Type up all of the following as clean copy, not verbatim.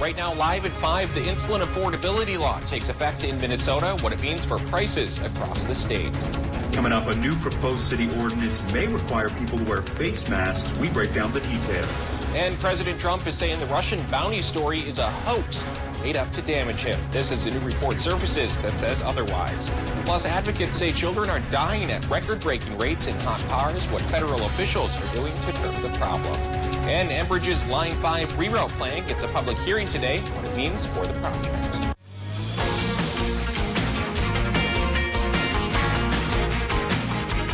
Right now, live at 5, the insulin affordability law takes effect in Minnesota, what it means for prices across the state. Coming up, a new proposed city ordinance may require people to wear face masks. We break down the details. And President Trump is saying the Russian bounty story is a hoax made up to damage him. This is a new report surfaces that says otherwise. Plus, advocates say children are dying at record-breaking rates in hot cars, what federal officials are doing to curb the problem. And Enbridge's Line 5 reroute plan gets a public hearing today, what it means for the project.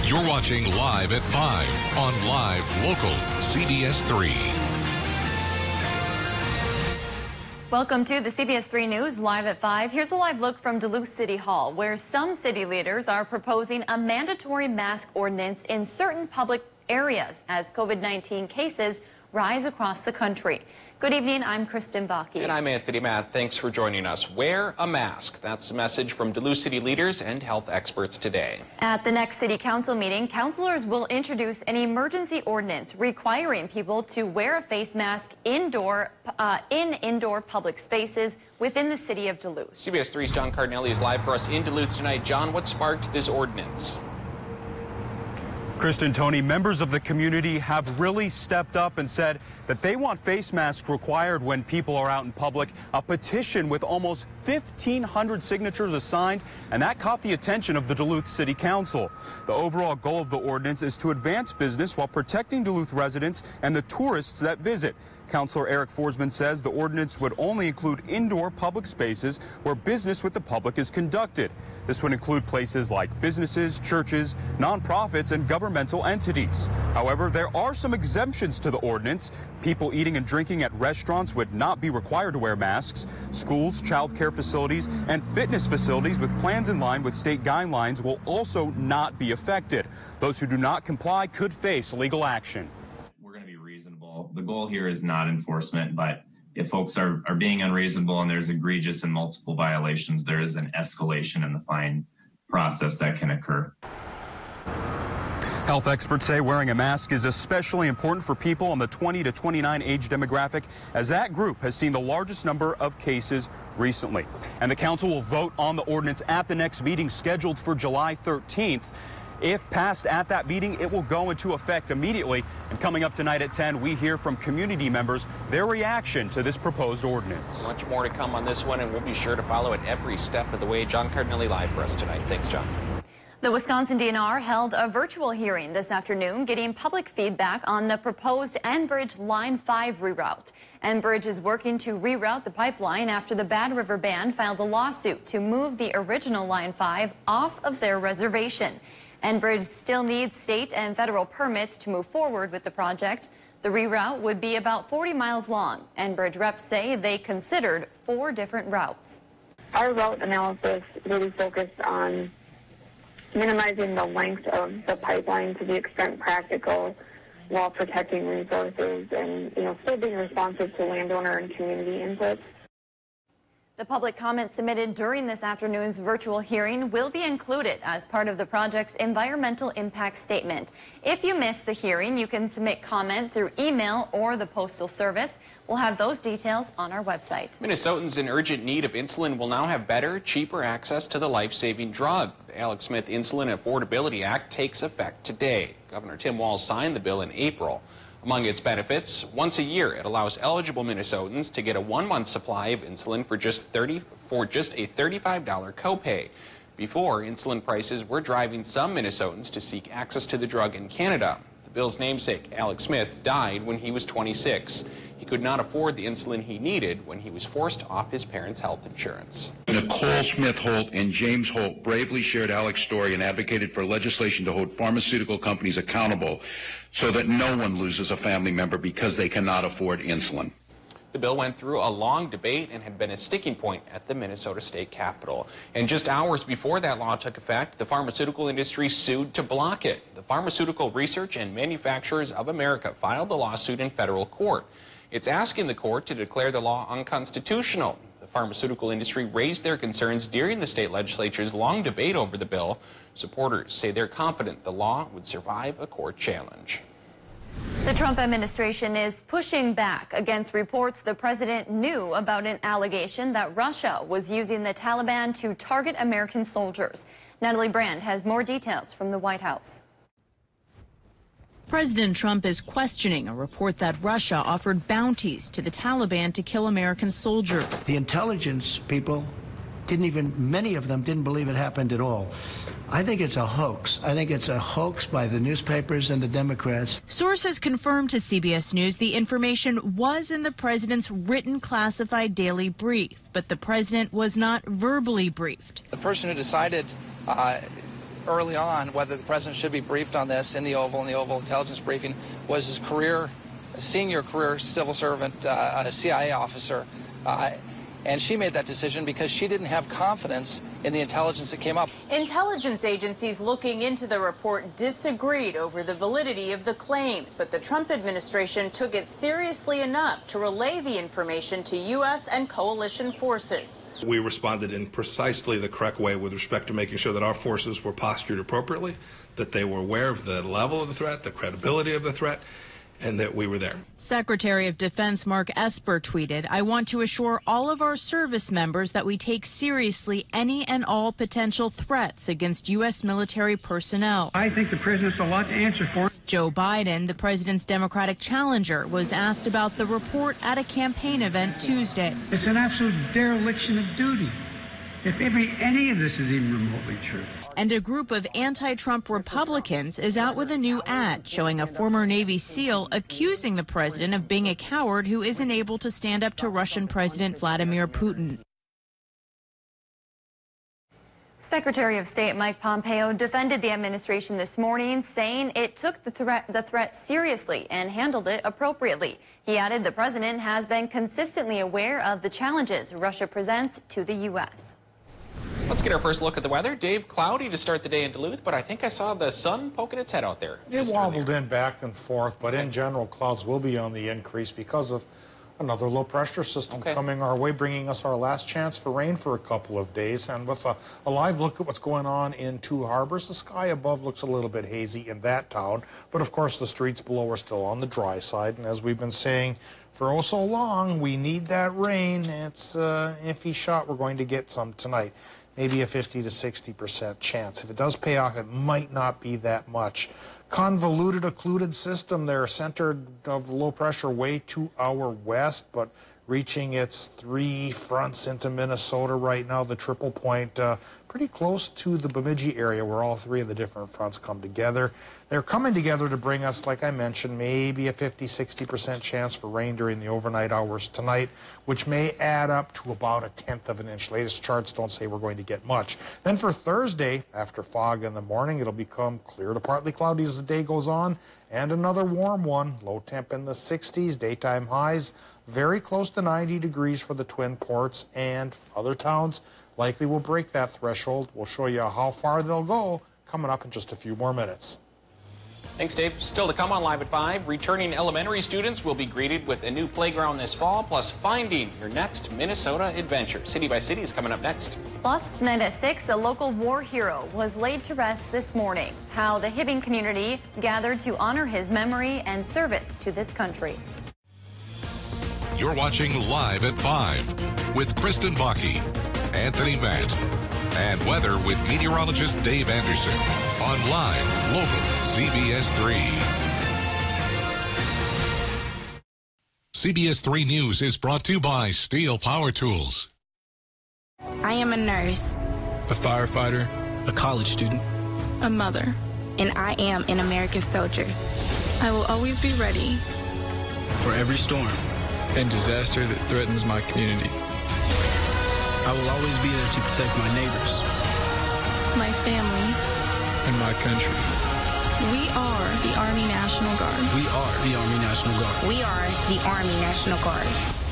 You're watching Live at 5 on Live Local CBS3. Welcome to the CBS3 News Live at 5. Here's a live look from Duluth City Hall, where some city leaders are proposing a mandatory mask ordinance in certain public areas as COVID-19 cases rise across the country. Good evening, I'm Kristen Bakke. And I'm Anthony Matt. Thanks for joining us. Wear a mask. That's the message from Duluth City leaders and health experts today. At the next City Council meeting, councilors will introduce an emergency ordinance requiring people to wear a face mask in indoor public spaces within the city of Duluth. CBS 3's John Cardinelli is live for us in Duluth tonight. John, what sparked this ordinance? Kristen, Tony, members of the community have really stepped up and said that they want face masks required when people are out in public. A petition with almost 1,500 signatures assigned, and that caught the attention of the Duluth City Council. The overall goal of the ordinance is to advance business while protecting Duluth residents and the tourists that visit. Councilor Eric Forsman says the ordinance would only include indoor public spaces where business with the public is conducted. This would include places like businesses, churches, nonprofits, and governmental entities. However, there are some exemptions to the ordinance. People eating and drinking at restaurants would not be required to wear masks. Schools, child care facilities, and fitness facilities with plans in line with state guidelines will also not be affected. Those who do not comply could face legal action. The goal here is not enforcement, but if folks are being unreasonable and there's egregious and multiple violations, there is an escalation in the fine process that can occur. Health experts say wearing a mask is especially important for people in the 20 to 29 age demographic, as that group has seen the largest number of cases recently. And the council will vote on the ordinance at the next meeting scheduled for July 13th. If passed at that meeting, it will go into effect immediately. And coming up tonight at 10, we hear from community members their reaction to this proposed ordinance. Much more to come on this one, and we'll be sure to follow it every step of the way. John Cardinelli live for us tonight. Thanks, John. The Wisconsin DNR held a virtual hearing this afternoon, getting public feedback on the proposed Enbridge Line 5 reroute. Enbridge is working to reroute the pipeline after the Bad River Band filed a lawsuit to move the original Line 5 off of their reservation. Enbridge still needs state and federal permits to move forward with the project. The reroute would be about 40 miles long. Enbridge reps say they considered 4 different routes. Our route analysis really focused on minimizing the length of the pipeline to the extent practical while protecting resources and, still being responsive to landowner and community inputs. The public comment submitted during this afternoon's virtual hearing will be included as part of the project's environmental impact statement. If you missed the hearing, you can submit comment through email or the Postal Service. We'll have those details on our website. Minnesotans in urgent need of insulin will now have better, cheaper access to the life-saving drug. The Alex Smith Insulin Affordability Act takes effect today. Governor Tim Walz signed the bill in April. Among its benefits, once a year it allows eligible Minnesotans to get a 1-month supply of insulin for just a $35 copay. Before, insulin prices were driving some Minnesotans to seek access to the drug in Canada. The bill's namesake, Alex Smith, died when he was 26. He could not afford the insulin he needed when he was forced off his parents' health insurance. Nicole Smith Holt and James Holt bravely shared Alex's story and advocated for legislation to hold pharmaceutical companies accountable so that no one loses a family member because they cannot afford insulin. The bill went through a long debate and had been a sticking point at the Minnesota State Capitol. And just hours before that law took effect, the pharmaceutical industry sued to block it. The Pharmaceutical Research and Manufacturers of America filed a lawsuit in federal court. It's asking the court to declare the law unconstitutional. The pharmaceutical industry raised their concerns during the state legislature's long debate over the bill. Supporters say they're confident the law would survive a court challenge. The Trump administration is pushing back against reports the president knew about an allegation that Russia was using the Taliban to target American soldiers. Natalie Brand has more details from the White House. President Trump is questioning a report that Russia offered bounties to the Taliban to kill American soldiers. The intelligence people many of them didn't believe it happened at all. I think it's a hoax. I think it's a hoax by the newspapers and the Democrats. Sources confirmed to CBS News the information was in the president's written classified daily brief, but the president was not verbally briefed. The person who decided early on whether the president should be briefed on this in the Oval intelligence briefing was his senior career civil servant, a CIA officer. And she made that decision because she didn't have confidence in the intelligence that came up. Intelligence agencies looking into the report disagreed over the validity of the claims, but the Trump administration took it seriously enough to relay the information to U.S. and coalition forces. We responded in precisely the correct way with respect to making sure that our forces were postured appropriately, that they were aware of the level of the threat, the credibility of the threat, and that we were there. Secretary of Defense Mark Esper tweeted, "I want to assure all of our service members that we take seriously any and all potential threats against U.S. military personnel." I think the president's a lot to answer for. Joe Biden, the president's Democratic challenger, was asked about the report at a campaign event Tuesday. It's an absolute dereliction of duty, if any of this is even remotely true. And a group of anti-Trump Republicans is out with a new ad showing a former Navy SEAL accusing the president of being a coward who isn't able to stand up to Russian President Vladimir Putin. Secretary of State Mike Pompeo defended the administration this morning, saying it took the threat seriously and handled it appropriately. He added the president has been consistently aware of the challenges Russia presents to the U.S. Let's get our first look at the weather. Dave, cloudy to start the day in Duluth, but I think I saw the sun poking its head out there. It wobbled in back and forth, but in general, clouds will be on the increase because of another low pressure system coming our way, bringing us our last chance for rain for a couple of days. And with a live look at what's going on in Two Harbors, the sky above looks a little bit hazy in that town. But of course, the streets below are still on the dry side. And as we've been saying for oh so long, we need that rain. It's an iffy shot. We're going to get some tonight. Maybe a 50 to 60% chance. If it does pay off, it might not be that much. Convoluted, occluded system there, centered of low pressure way to our west, but reaching its 3 fronts into Minnesota right now, the triple point, pretty close to the Bemidji area where all 3 of the different fronts come together. They're coming together to bring us, like I mentioned, maybe a 50, 60% chance for rain during the overnight hours tonight, which may add up to about 1/10 of an inch. Latest charts don't say we're going to get much. Then for Thursday, after fog in the morning, it'll become clear to partly cloudy as the day goes on, and another warm one, low temp in the 60s, daytime highs, very close to 90 degrees for the Twin Ports, and other towns likely will break that threshold. We'll show you how far they'll go coming up in just a few more minutes. Thanks, Dave. Still to come on Live at 5, returning elementary students will be greeted with a new playground this fall, plus finding your next Minnesota adventure. City by City is coming up next. Plus, tonight at 6, a local war hero was laid to rest this morning. How the Hibbing community gathered to honor his memory and service to this country. You're watching Live at 5 with Kristen Vaki, Anthony Matt, and weather with meteorologist Dave Anderson on Live Local CBS3. CBS3 News is brought to you by Steel Power Tools. I am a nurse, a firefighter, a college student, a mother, and I am an American soldier. I will always be ready for every storm and disaster that threatens my community. I will always be there to protect my neighbors, my family, and my country. We are the Army National Guard. We are the Army National Guard. We are the Army National Guard.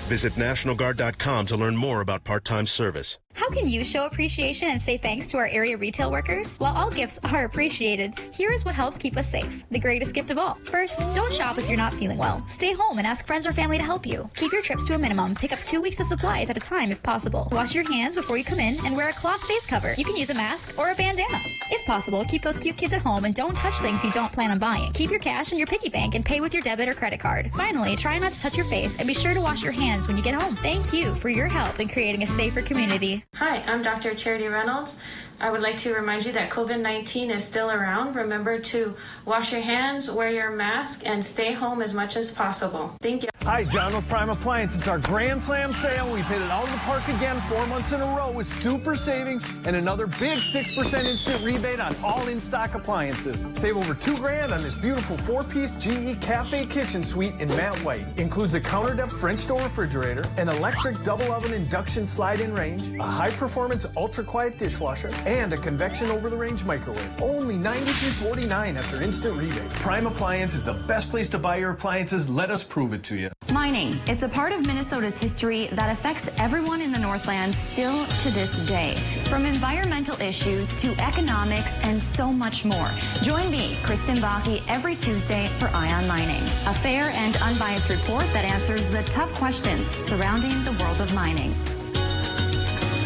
Visit NationalGuard.com to learn more about part-time service. How can you show appreciation and say thanks to our area retail workers? While all gifts are appreciated, here is what helps keep us safe. The greatest gift of all. First, don't shop if you're not feeling well. Stay home and ask friends or family to help you. Keep your trips to a minimum. Pick up 2 weeks of supplies at a time if possible. Wash your hands before you come in and wear a cloth face cover. You can use a mask or a bandana. If possible, keep those cute kids at home and don't touch things you don't plan on buying. Keep your cash in your piggy bank and pay with your debit or credit card. Finally, try not to touch your face and be sure to wash your hands when you get home. Thank you for your help in creating a safer community. Hi, I'm Dr. Charity Reynolds. I would like to remind you that COVID-19 is still around. Remember to wash your hands, wear your mask, and stay home as much as possible. Thank you. Hi, John with Prime Appliance. It's our Grand Slam sale. We've hit it out of the park again 4 months in a row with super savings and another big 6% instant rebate on all in-stock appliances. Save over $2,000 on this beautiful 4-piece GE Cafe kitchen suite in matte white. Includes a counter-depth French door refrigerator, an electric double oven induction slide-in range, a high-performance ultra-quiet dishwasher, and a convection over-the-range microwave. Only $93.49 after instant rebate. Prime Appliance is the best place to buy your appliances. Let us prove it to you. Mining. It's a part of Minnesota's history that affects everyone in the Northland still to this day. From environmental issues to economics and so much more. Join me, Kristen Baki, every Tuesday for Eye on Mining, a fair and unbiased report that answers the tough questions surrounding the world of mining.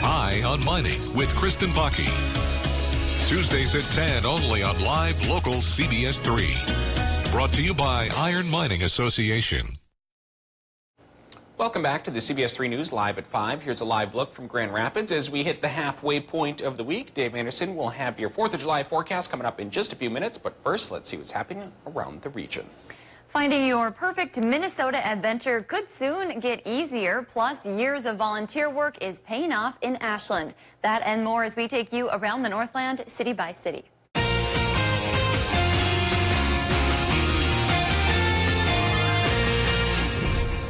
Eye on Mining with Kristen Baki. Tuesdays at 10 only on live local CBS3. Brought to you by Iron Mining Association. Welcome back to the CBS3 News Live at 5. Here's a live look from Grand Rapids as we hit the halfway point of the week. Dave Anderson will have your 4th of July forecast coming up in just a few minutes. But first, let's see what's happening around the region. Finding your perfect Minnesota adventure could soon get easier. Plus, years of volunteer work is paying off in Ashland. That and more as we take you around the Northland, city by city.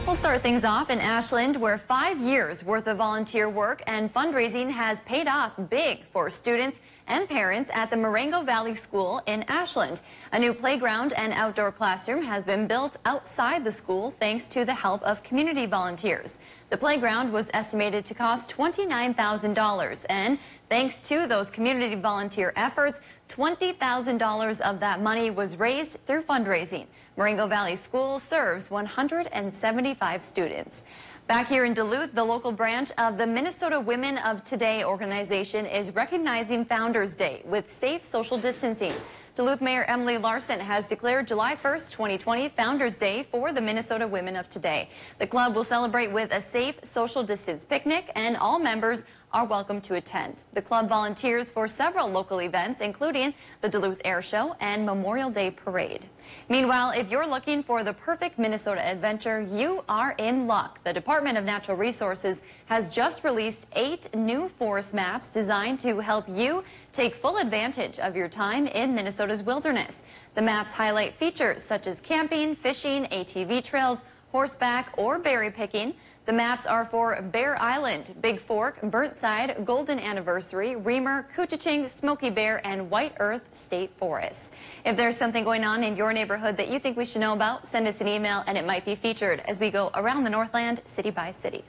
We'll start things off in Ashland, where 5 years worth of volunteer work and fundraising has paid off big for students and parents at the Marengo Valley School in Ashland. A new playground and outdoor classroom has been built outside the school thanks to the help of community volunteers. The playground was estimated to cost $29,000, and thanks to those community volunteer efforts, $20,000 of that money was raised through fundraising. Marengo Valley School serves 175 students. Back here in Duluth, the local branch of the Minnesota Women of Today organization is recognizing Founders Day with safe social distancing. Duluth Mayor Emily Larson has declared July 1st, 2020 Founders Day for the Minnesota Women of Today. The club will celebrate with a safe social distance picnic, and all members are welcome to attend. The club volunteers for several local events, including the Duluth Air Show and Memorial Day Parade. Meanwhile, if you're looking for the perfect Minnesota adventure, you are in luck. The Department of Natural Resources has just released 8 new forest maps designed to help you take full advantage of your time in Minnesota's wilderness. The maps highlight features such as camping, fishing, ATV trails, horseback, or berry picking. The maps are for Bear Island, Big Fork, Burnside, Golden Anniversary, Reamer, Couchiching, Smoky Bear, and White Earth State Forests. If there's something going on in your neighborhood that you think we should know about, send us an email and it might be featured as we go around the Northland, city by city.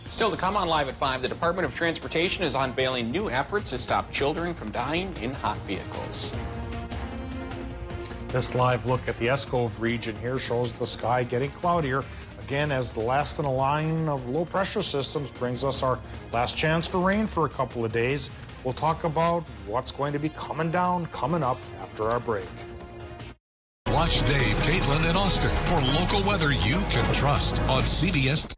Still to come on Live at 5, the Department of Transportation is unveiling new efforts to stop children from dying in hot vehicles. This live look at the Escove region here shows the sky getting cloudier again as the last in a line of low pressure systems brings us our last chance for rain for a couple of days. We'll talk about what's going to be coming up after our break. Watch Dave, Caitlin, and Austin for local weather you can trust on CBS.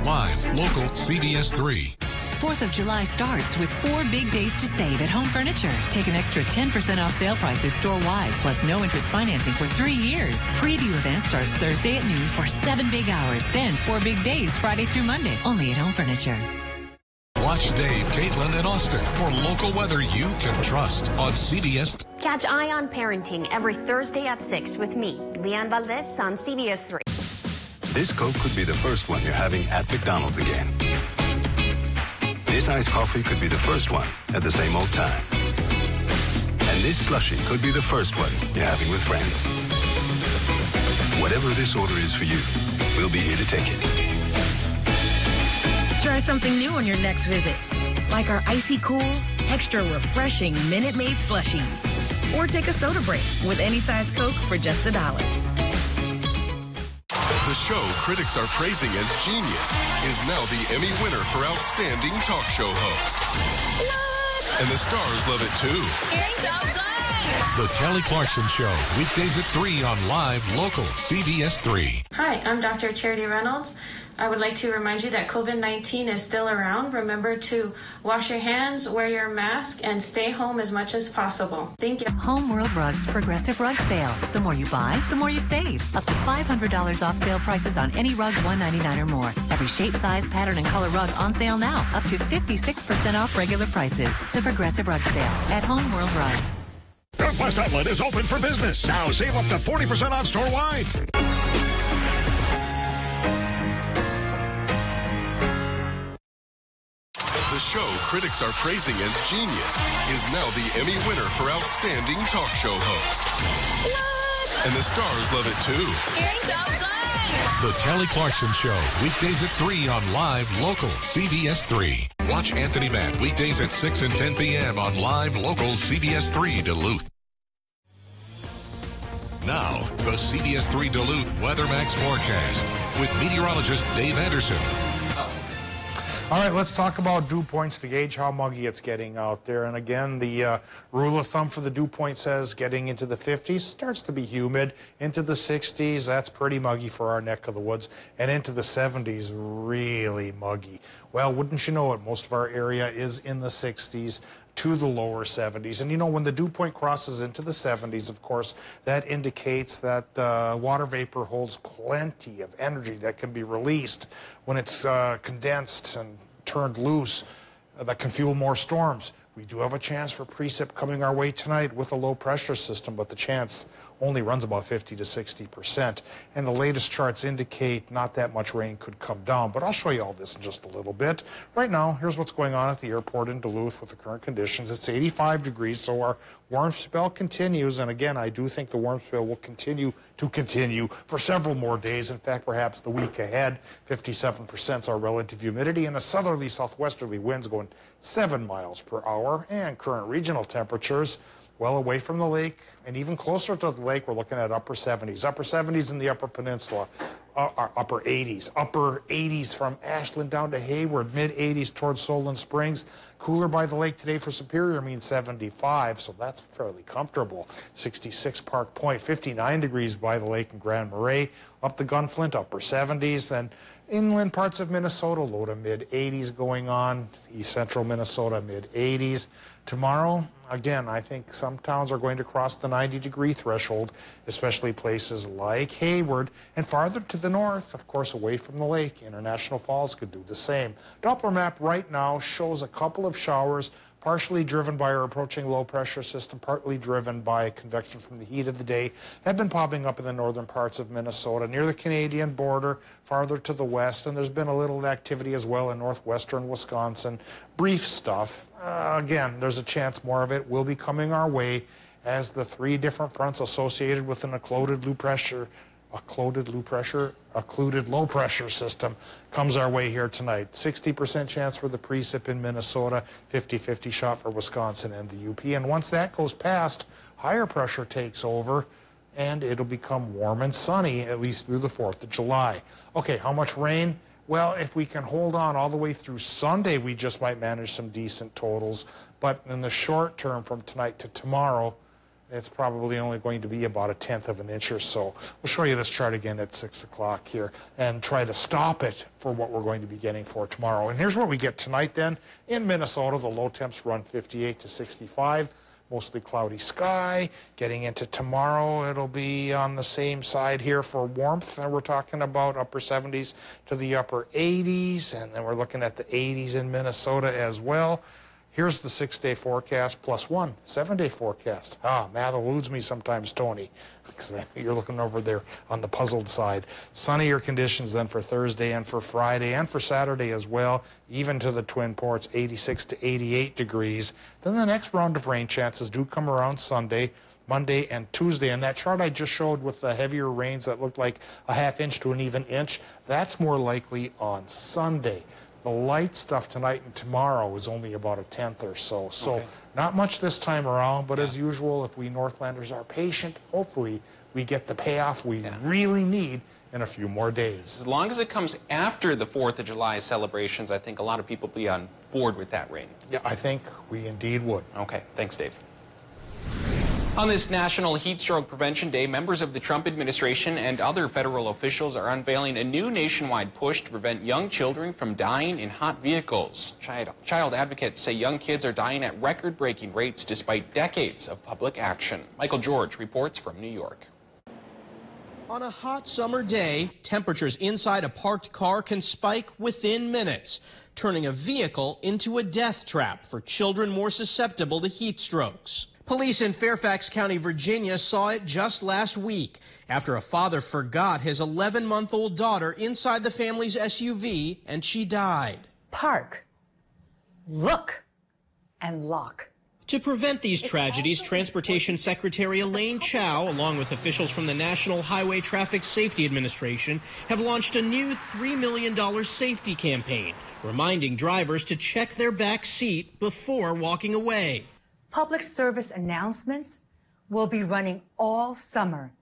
Live, local CBS3. 4th of July starts with 4 big days to save at Home Furniture. Take an extra 10% off sale prices store-wide, plus no interest financing for 3 years. Preview event starts Thursday at noon for 7 big hours, then 4 big days Friday through Monday, only at Home Furniture. Watch Dave, Caitlin, and Austin for local weather you can trust on CBS. Catch Eye on Parenting every Thursday at 6 with me, Leanne Valdez, on CBS3. This Coke could be the first one you're having at McDonald's again. This iced coffee could be the first one at the same old time. And this slushie could be the first one you're having with friends. Whatever this order is for you, we'll be here to take it. Try something new on your next visit, like our icy cool, extra refreshing Minute Maid slushies. Or take a soda break with any size Coke for just $1. The show critics are praising as genius is now the Emmy winner for Outstanding Talk Show Host. What? And the stars love it too. It's so good. The Kelly Clarkson Show, weekdays at 3 on Live Local CBS3. Hi, I'm Dr. Charity Reynolds. I would like to remind you that COVID-19 is still around. Remember to wash your hands, wear your mask, and stay home as much as possible. Thank you. Home World Rugs Progressive Rug Sale. The more you buy, the more you save. Up to $500 off sale prices on any rug, $199 or more. Every shape, size, pattern, and color rug on sale now. Up to 56% off regular prices. The Progressive Rug Sale at Home World Rugs. Northwest Outlet is open for business. Now save up to 40% off store-wide. The show critics are praising as genius is now the Emmy winner for Outstanding Talk Show Host. What? And the stars love it too. It's so good. The Kelly Clarkson Show, weekdays at 3 on Live Local CBS3. Watch Anthony Matt weekdays at 6 and 10 p.m. on Live Local CBS3 Duluth. Now, the CBS3 Duluth WeatherMax forecast with meteorologist Dave Anderson. All right, let's talk about dew points to gauge how muggy it's getting out there. And again, the rule of thumb for the dew point says getting into the 50s, starts to be humid, into the 60s, that's pretty muggy for our neck of the woods, and into the 70s, really muggy. Well, wouldn't you know it, most of our area is in the 60s to the lower 70s. And you know, when the dew point crosses into the 70s, of course, that indicates that water vapor holds plenty of energy that can be released when it's condensed and turned loose, that can fuel more storms. We do have a chance for precip coming our way tonight with a low pressure system, but the chance only runs about 50 to 60%. And the latest charts indicate not that much rain could come down, but I'll show you all this in just a little bit. Right now, here's what's going on at the airport in Duluth with the current conditions. It's 85 degrees, so our warm spell continues. And again, I do think the warm spell will continue for several more days. In fact, perhaps the week ahead. 57% is our relative humidity, and a southerly southwesterly winds going 7 miles per hour. And current regional temperatures, well away from the lake and even closer to the lake, we're looking at upper 70s. Upper 70s in the Upper Peninsula, upper 80s. Upper 80s from Ashland down to Hayward, mid-80s towards Solon Springs. Cooler by the lake today for Superior means 75, so that's fairly comfortable. 66 Park Point, 59 degrees by the lake in Grand Marais. Up the Gunflint, upper 70s. Then inland parts of Minnesota, low to mid-80s going on. East central Minnesota, mid-80s. Tomorrow, again, I think some towns are going to cross the 90-degree threshold, especially places like Hayward. And farther to the north, of course, away from the lake, International Falls could do the same. Doppler map right now shows a couple of showers, partially driven by our approaching low-pressure system, partly driven by convection from the heat of the day, have been popping up in the northern parts of Minnesota, near the Canadian border, farther to the west, and there's been a little activity as well in northwestern Wisconsin. Brief stuff. Again, there's a chance more of it will be coming our way as the 3 different fronts associated with an occluded low pressure system comes our way here tonight. 60% chance for the precip in Minnesota, 50-50 shot for Wisconsin and the UP. And once that goes past, higher pressure takes over and it'll become warm and sunny at least through the 4th of July. Okay, how much rain? Well, if we can hold on all the way through Sunday, we just might manage some decent totals. But in the short term, from tonight to tomorrow, it's probably only going to be about 1/10 of an inch or so. We'll show you this chart again at 6 o'clock here and try to stop it for what we're going to be getting for tomorrow. And here's what we get tonight then. In Minnesota, the low temps run 58 to 65. Mostly cloudy sky. Getting into tomorrow, it'll be on the same side here for warmth. And we're talking about upper 70s to the upper 80s. And then we're looking at the 80s in Minnesota as well. Here's the 6-day forecast plus 1 7-day forecast. Math eludes me sometimes, Tony, because you're looking over there on the puzzled side. Sunnier conditions then for Thursday and for Friday and for Saturday as well, even to the Twin Ports, 86 to 88 degrees. Then the next round of rain chances do come around Sunday, Monday, and Tuesday. And that chart I just showed with the heavier rains that looked like a 1/2 inch to an even inch, that's more likely on Sunday. The light stuff tonight and tomorrow is only about a tenth or so. So not much this time around, but as usual, if we Northlanders are patient, hopefully we get the payoff we really need in a few more days. As long as it comes after the 4th of July celebrations, I think a lot of people will be on board with that rain. Yeah, I think we indeed would. Okay, thanks, Dave. On this National Heat Stroke Prevention Day, members of the Trump administration and other federal officials are unveiling a new nationwide push to prevent young children from dying in hot vehicles. Child advocates say young kids are dying at record-breaking rates despite decades of public action. Michael George reports from New York. On a hot summer day, temperatures inside a parked car can spike within minutes, turning a vehicle into a death trap for children more susceptible to heat strokes. Police in Fairfax County, Virginia saw it just last week after a father forgot his 11-month-old daughter inside the family's SUV and she died. Park, look, and lock. To prevent these tragedies, Transportation Secretary Elaine Chao, along with officials from the National Highway Traffic Safety Administration, have launched a new $3 million safety campaign, reminding drivers to check their back seat before walking away. Public service announcements will be running all summer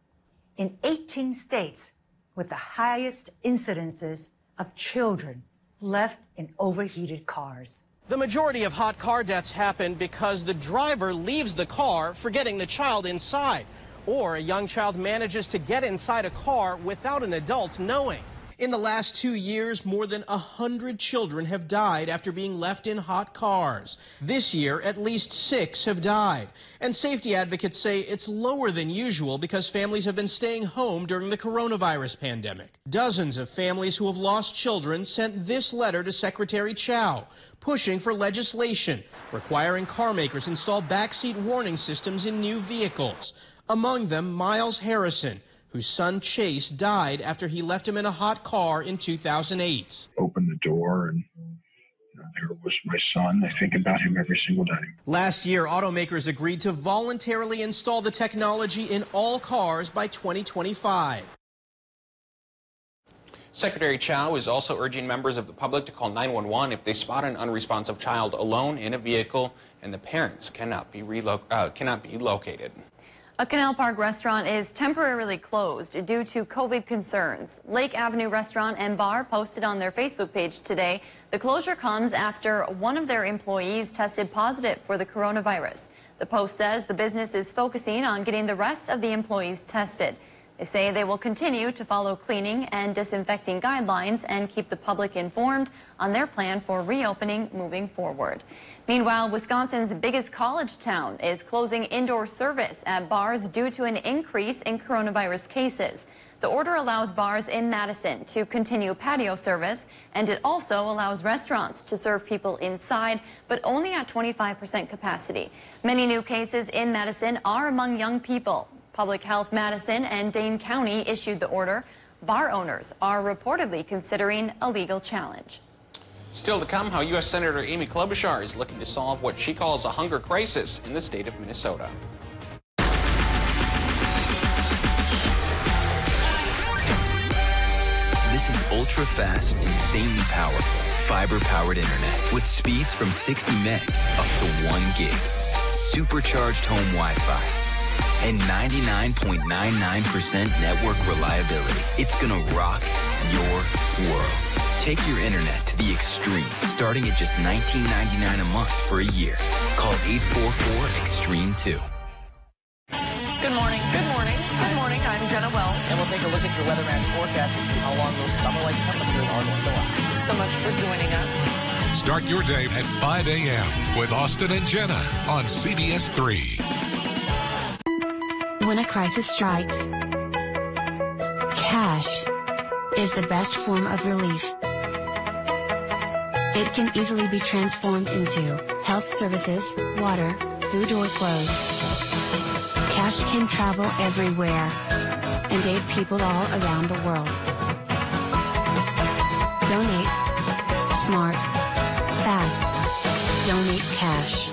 in 18 states with the highest incidences of children left in overheated cars. The majority of hot car deaths happen because the driver leaves the car, forgetting the child inside, or a young child manages to get inside a car without an adult knowing. In the last 2 years, more than 100 children have died after being left in hot cars. This year, at least 6 have died. And safety advocates say it's lower than usual because families have been staying home during the coronavirus pandemic. Dozens of families who have lost children sent this letter to Secretary Chao, pushing for legislation requiring car makers install backseat warning systems in new vehicles. Among them, Miles Harrison, whose son Chase died after he left him in a hot car in 2008. Opened the door and there was my son. I think about him every single day. Last year, automakers agreed to voluntarily install the technology in all cars by 2025. Secretary Chao is also urging members of the public to call 911 if they spot an unresponsive child alone in a vehicle and the parents cannot be located. A Canal Park restaurant is temporarily closed due to COVID concerns. Lake Avenue Restaurant and Bar posted on their Facebook page today the closure comes after one of their employees tested positive for the coronavirus. The post says the business is focusing on getting the rest of the employees tested. They say they will continue to follow cleaning and disinfecting guidelines and keep the public informed on their plan for reopening moving forward. Meanwhile, Wisconsin's biggest college town is closing indoor service at bars due to an increase in coronavirus cases. The order allows bars in Madison to continue patio service, and it also allows restaurants to serve people inside, but only at 25% capacity. Many new cases in Madison are among young people. Public Health Madison and Dane County issued the order. Bar owners are reportedly considering a legal challenge. Still to come, how U.S. Senator Amy Klobuchar is looking to solve what she calls a hunger crisis in the state of Minnesota. This is ultra-fast, insanely powerful, fiber-powered internet with speeds from 60 meg up to 1 gig, supercharged home Wi-Fi, and 99.99% network reliability. It's gonna rock your world. Take your internet to the extreme, starting at just $19.99 a month for a year. Call 844-EXTREME2. Good morning. Good morning. Good morning. I'm Jenna Wells. And we'll take a look at your weatherman forecast to see how long those summer-like temperatures are going to last. Thanks so much for joining us. Start your day at 5 a.m. with Austin and Jenna on CBS3. When a crisis strikes, cash is the best form of relief. It can easily be transformed into health services, water, food, or clothes. Cash can travel everywhere and aid people all around the world. Donate. Smart. Fast. Donate cash.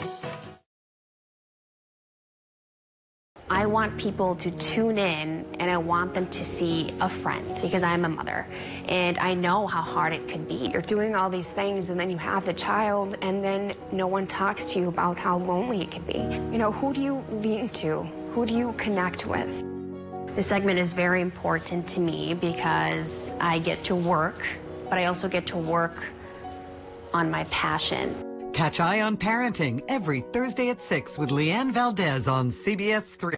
I want want people to tune in, and I want them to see a friend, because I'm a mother and I know how hard it can be. You're doing all these things and then you have the child and then no one talks to you about how lonely it can be. You know, who do you lean to? Who do you connect with? This segment is very important to me because I get to work, but I also get to work on my passion. Catch Eye on Parenting every Thursday at 6 with Leanne Valdez on CBS3.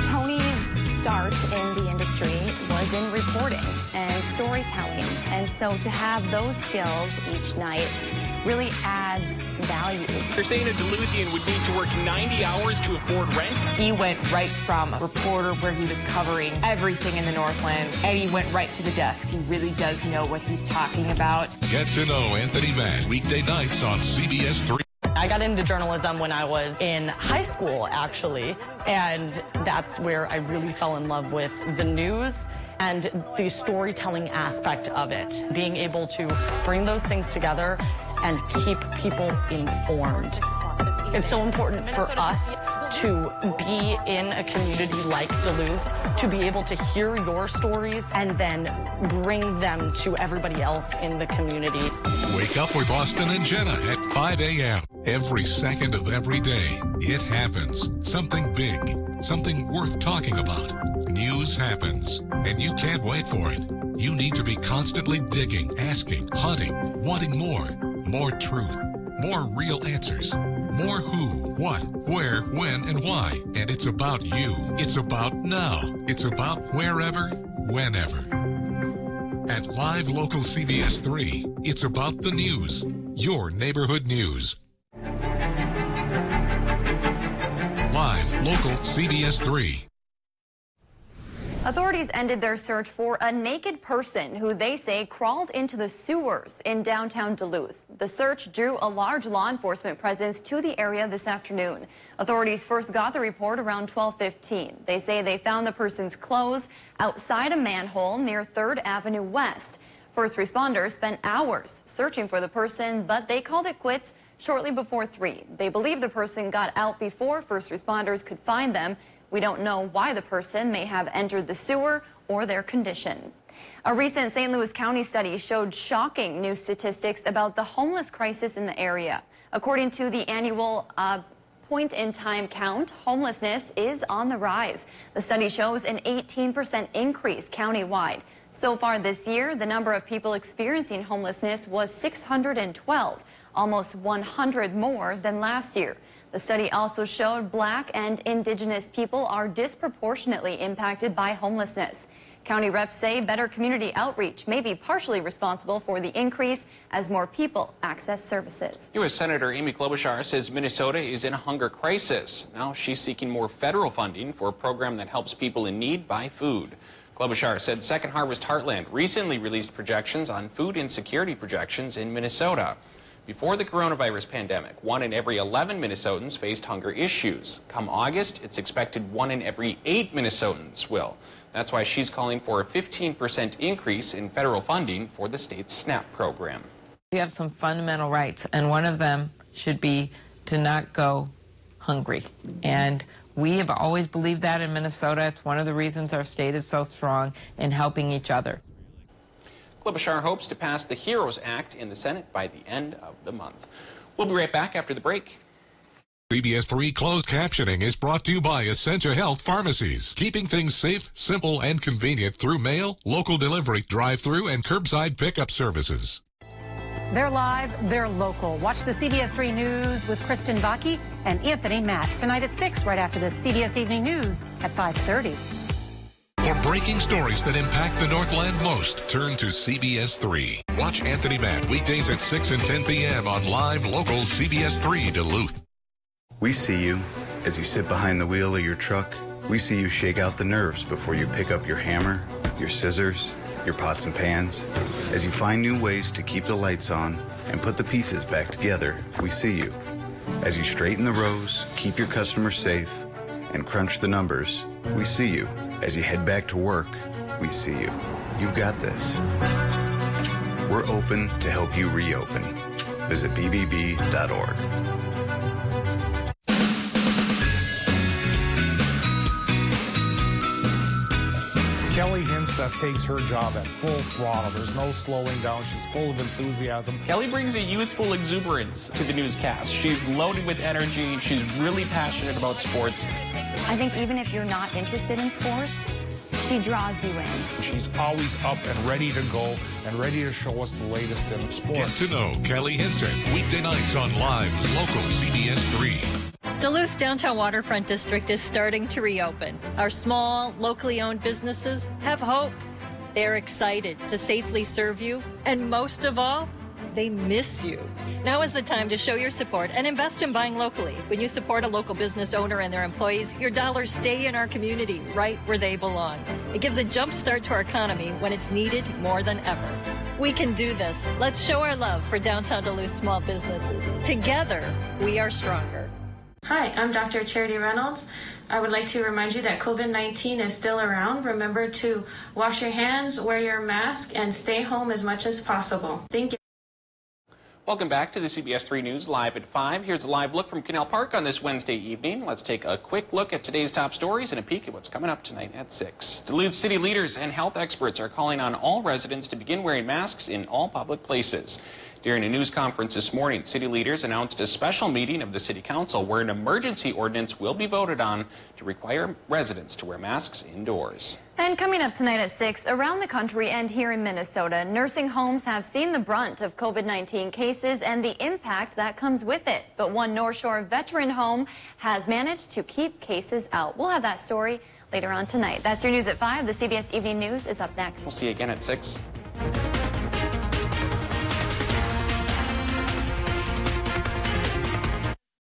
Tony's start in the industry was in reporting and storytelling, and so to have those skills each night really adds value. They're saying a Duluthian would need to work 90 hours to afford rent. He went right from a reporter where he was covering everything in the Northland, and he went right to the desk. He really does know what he's talking about. Get to know Anthony Matt weekday nights on CBS3. I got into journalism when I was in high school, actually, and that's where I really fell in love with the news and the storytelling aspect of it. Being able to bring those things together and keep people informed. It's so important for us to be in a community like Duluth, to be able to hear your stories and then bring them to everybody else in the community. Wake up with Austin and Jenna at 5 a.m. Every second of every day, it happens. Something big, something worth talking about. News happens, and you can't wait for it. You need to be constantly digging, asking, hunting, wanting more. More truth, more real answers, more who, what, where, when, and why. And it's about you. It's about now. It's about wherever, whenever. At Live Local CBS3, it's about the news. Your neighborhood news. Live Local CBS3. Authorities ended their search for a naked person who they say crawled into the sewers in downtown Duluth. The search drew a large law enforcement presence to the area this afternoon. Authorities first got the report around 12:15. They say they found the person's clothes outside a manhole near 3rd Avenue West. First responders spent hours searching for the person, but they called it quits shortly before 3. They believe the person got out before first responders could find them. We don't know why the person may have entered the sewer or their condition. A recent St. Louis County study showed shocking new statistics about the homeless crisis in the area. According to the annual point-in-time count, homelessness is on the rise. The study shows an 18% increase countywide. So far this year, the number of people experiencing homelessness was 612, almost 100 more than last year. The study also showed Black and Indigenous people are disproportionately impacted by homelessness. County reps say better community outreach may be partially responsible for the increase as more people access services. U.S. Senator Amy Klobuchar says Minnesota is in a hunger crisis. Now she's seeking more federal funding for a program that helps people in need buy food. Klobuchar said Second Harvest Heartland recently released projections on food insecurity projections in Minnesota. Before the coronavirus pandemic, 1 in every 11 Minnesotans faced hunger issues. Come August, it's expected 1 in every 8 Minnesotans will. That's why she's calling for a 15% increase in federal funding for the state's SNAP program. You have some fundamental rights, and one of them should be to not go hungry. And we have always believed that in Minnesota. It's one of the reasons our state is so strong in helping each other. Klobuchar hopes to pass the HEROES Act in the Senate by the end of the month. We'll be right back after the break. CBS3 closed captioning is brought to you by Essentia Health Pharmacies, keeping things safe, simple, and convenient through mail, local delivery, drive-through, and curbside pickup services. They're live, they're local. Watch the CBS3 News with Kristen Vaki and Anthony Matt tonight at 6, right after the CBS Evening News at 5:30. For breaking stories that impact the Northland most, turn to CBS3. Watch Anthony Matt weekdays at 6 and 10 p.m. on Live Local CBS3 Duluth. We see you as you sit behind the wheel of your truck. We see you shake out the nerves before you pick up your hammer, your scissors, your pots and pans. As you find new ways to keep the lights on and put the pieces back together, we see you. As you straighten the rows, keep your customers safe, and crunch the numbers, we see you. As you head back to work, we see you. You've got this. We're open to help you reopen. Visit bbb.org. Kelly Hinstead takes her job at full throttle. There's no slowing down. She's full of enthusiasm. Kelly brings a youthful exuberance to the newscast. She's loaded with energy. She's really passionate about sports. I think even if you're not interested in sports, she draws you in. She's always up and ready to go and ready to show us the latest in sports. Get to know Kelly Hinstead weekday nights on live local CBS3. Duluth's downtown waterfront district is starting to reopen. Our small, locally owned businesses have hope. They're excited to safely serve you, and most of all, they miss you. Now is the time to show your support and invest in buying locally. When you support a local business owner and their employees, your dollars stay in our community right where they belong. It gives a jump start to our economy when it's needed more than ever. We can do this. Let's show our love for downtown Duluth small businesses. Together, we are stronger. Hi, I'm Dr. Charity Reynolds. I would like to remind you that COVID-19 is still around. Remember to wash your hands, wear your mask, and stay home as much as possible. Thank you. Welcome back to the CBS3 News Live at 5. Here's a live look from Canal Park on this Wednesday evening. Let's take a quick look at today's top stories and a peek at what's coming up tonight at 6. Duluth city leaders and health experts are calling on all residents to begin wearing masks in all public places. During a news conference this morning, city leaders announced a special meeting of the City Council where an emergency ordinance will be voted on to require residents to wear masks indoors. And coming up tonight at 6, around the country and here in Minnesota, nursing homes have seen the brunt of COVID-19 cases and the impact that comes with it. But one North Shore veteran home has managed to keep cases out. We'll have that story later on tonight. That's your news at 5. The CBS Evening News is up next. We'll see you again at 6.